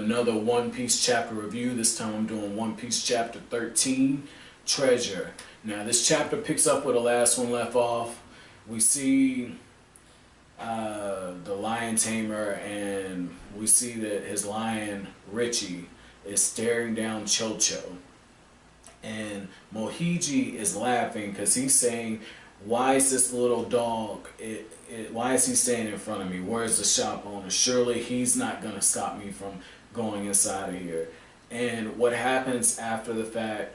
another One Piece chapter review. This time I'm doing One Piece chapter 13, Treasure. Now this chapter picks up where the last one left off. We see the lion tamer, and we see that his lion, Richie, is staring down Chouchou. And Mohji is laughing because he's saying, why is this little dog, why is he standing in front of me? Where's the shop owner? Surely he's not going to stop me from going inside of here. And what happens after the fact,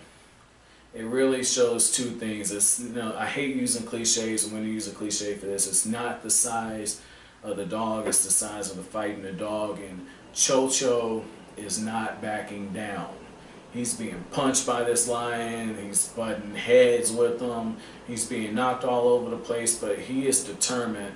it really shows two things. It's, I hate using cliches. I'm going to use a cliche for this. It's not the size of the dog, it's the size of the fighting the dog. And Chouchou is not backing down. He's being punched by this lion, he's butting heads with him, he's being knocked all over the place, but he is determined.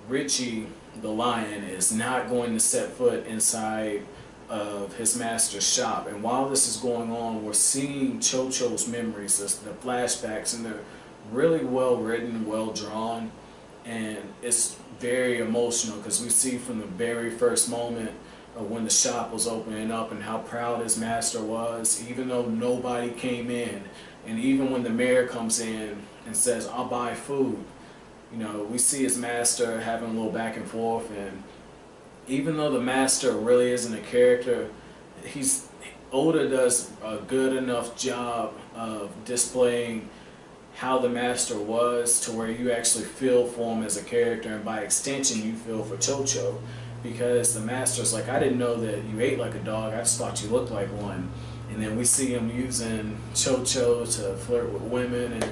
Richie, the lion, is not going to set foot inside of his master's shop. And while this is going on, we're seeing Chouchou's memories, the flashbacks, and they're really well written, well drawn, and it's very emotional because we see from the very first moment when the shop was opening up and how proud his master was, even though nobody came in. And even when the mayor comes in and says, I'll buy food, we see his master having a little back and forth. And even though the master really isn't a character, Oda does a good enough job of displaying how the master was to where you actually feel for him as a character, and by extension you feel for Chouchou. Because the master's like, I didn't know that you ate like a dog, I just thought you looked like one. And then we see him using Chouchou to flirt with women, and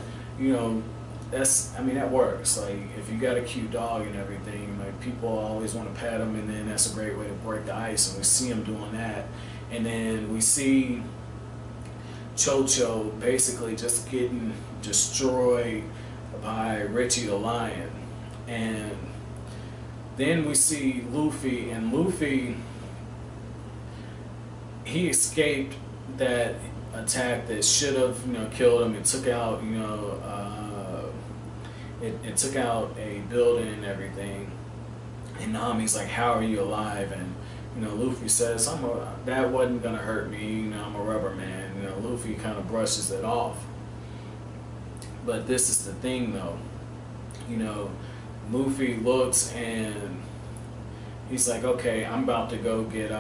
that works. Like, if you got a cute dog and everything, like, people always want to pet him, and then that's a great way to break the ice, and we see him doing that. And then we see Chouchou basically just getting destroyed by Richie the lion. And then we see Luffy, and Luffy, he escaped that attack that should have, killed him. It took out, it took out a building and everything. And Nami's like, how are you alive? And Luffy says, that wasn't gonna hurt me. I'm a rubber man. Luffy kind of brushes it off. But this is the thing, though. Luffy looks and he's like, okay, I'm about to go get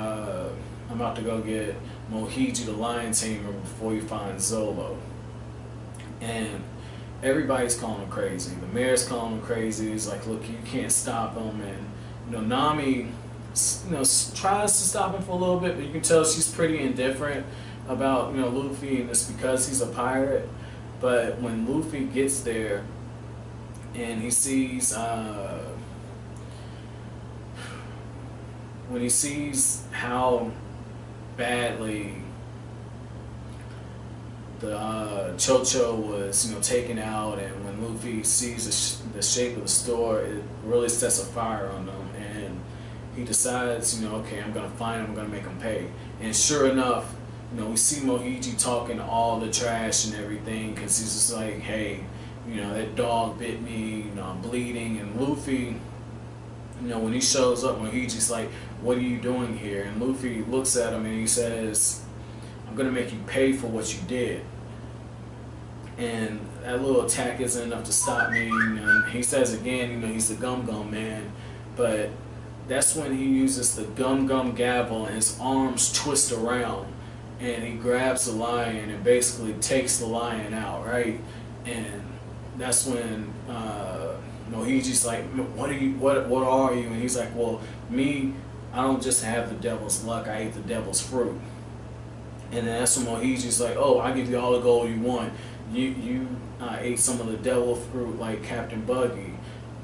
Mohji the lion tamer before he finds Zolo. And everybody's calling him crazy. The mayor's calling him crazy. He's like, look, you can't stop him. And Nami tries to stop him for a little bit, but you can tell she's pretty indifferent about Luffy, and it's because he's a pirate. But when Luffy gets there and he sees how badly the Chouchou was taken out, and when Luffy sees the shape of the store, it really sets a fire on them, and he decides, okay, I'm gonna find him, I'm gonna make him pay. And sure enough, we see Mohji talking all the trash and everything, because he's just like, hey, that dog bit me, I'm bleeding. And Luffy, when he shows up, Mohji's like, what are you doing here? And Luffy looks at him and he says, I'm gonna make you pay for what you did. And that little attack isn't enough to stop me. And he says again, he's the Gum Gum man. But that's when he uses the Gum Gum gavel, and his arms twist around, and he grabs the lion and basically takes the lion out, right? And that's when Mohji's like, what are you? And he's like, well, me, I don't just have the devil's luck, I ate the devil's fruit. And then that's when Mohji's like, oh, I'll give you all the gold you want. You ate some of the devil fruit like Captain Buggy.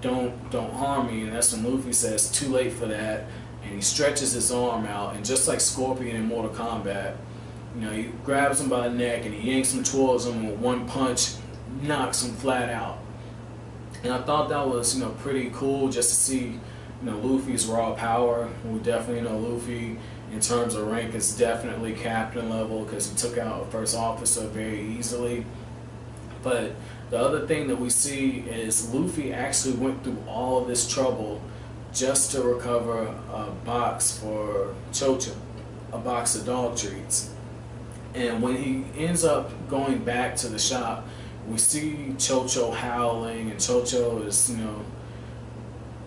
Don't harm me. And that's when Luffy says, too late for that. And he stretches his arm out, and just like Scorpion in Mortal Kombat, he grabs him by the neck and he yanks him towards him, and with one punch knocks him flat out. And I thought that was pretty cool just to see Luffy's raw power. We definitely know Luffy in terms of rank is definitely captain level, because he took out a first officer very easily. But the other thing that we see is Luffy actually went through all of this trouble just to recover a box for Chouchou, a box of dog treats. And when he ends up going back to the shop, we see Chouchou howling, and Chouchou is,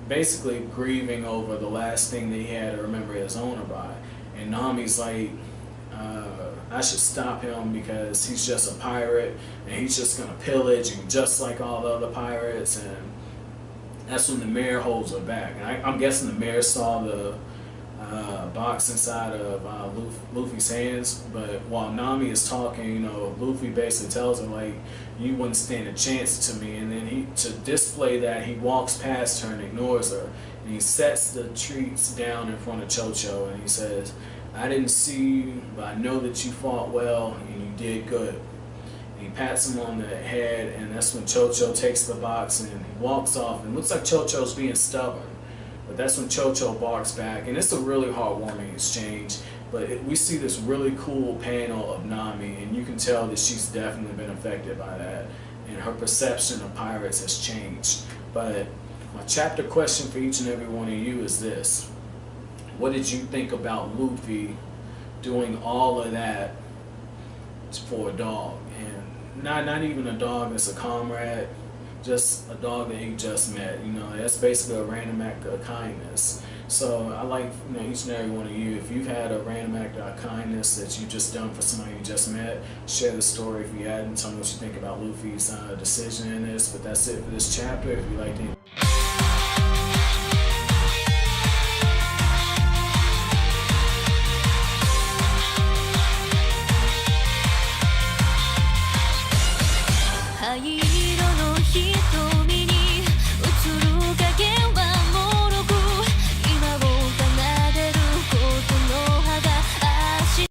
basically grieving over the last thing that he had to remember his owner by. And Nami's like, I should stop him because he's just a pirate and he's just gonna pillage and just like all the other pirates. And that's when the mayor holds her back. And I'm guessing the mayor saw the box inside of Luffy's hands. But while Nami is talking, Luffy basically tells her like, you wouldn't stand a chance to me. And then to display that, he walks past her and ignores her. And he sets the treats down in front of Chouchou and he says, I didn't see you, but I know that you fought well and you did good. And he pats him on the head, and that's when Chouchou takes the box and he walks off. And it looks like Chouchou's being stubborn, but that's when Chouchou barks back. And it's a really heartwarming exchange. But we see this really cool panel of Nami, and you can tell that she's definitely been affected by that. And her perception of pirates has changed. But my chapter question for each and every one of you is this. What did you think about Luffy doing all of that for a dog? And not even a dog that's a comrade, just a dog that he just met. That's basically a random act of kindness. So I like each and every one of you, if you've had a random act of kindness that you just done for somebody you just met, share the story if you hadn't. Tell me what you think about Luffy's decision in this. But that's it for this chapter. If you liked it.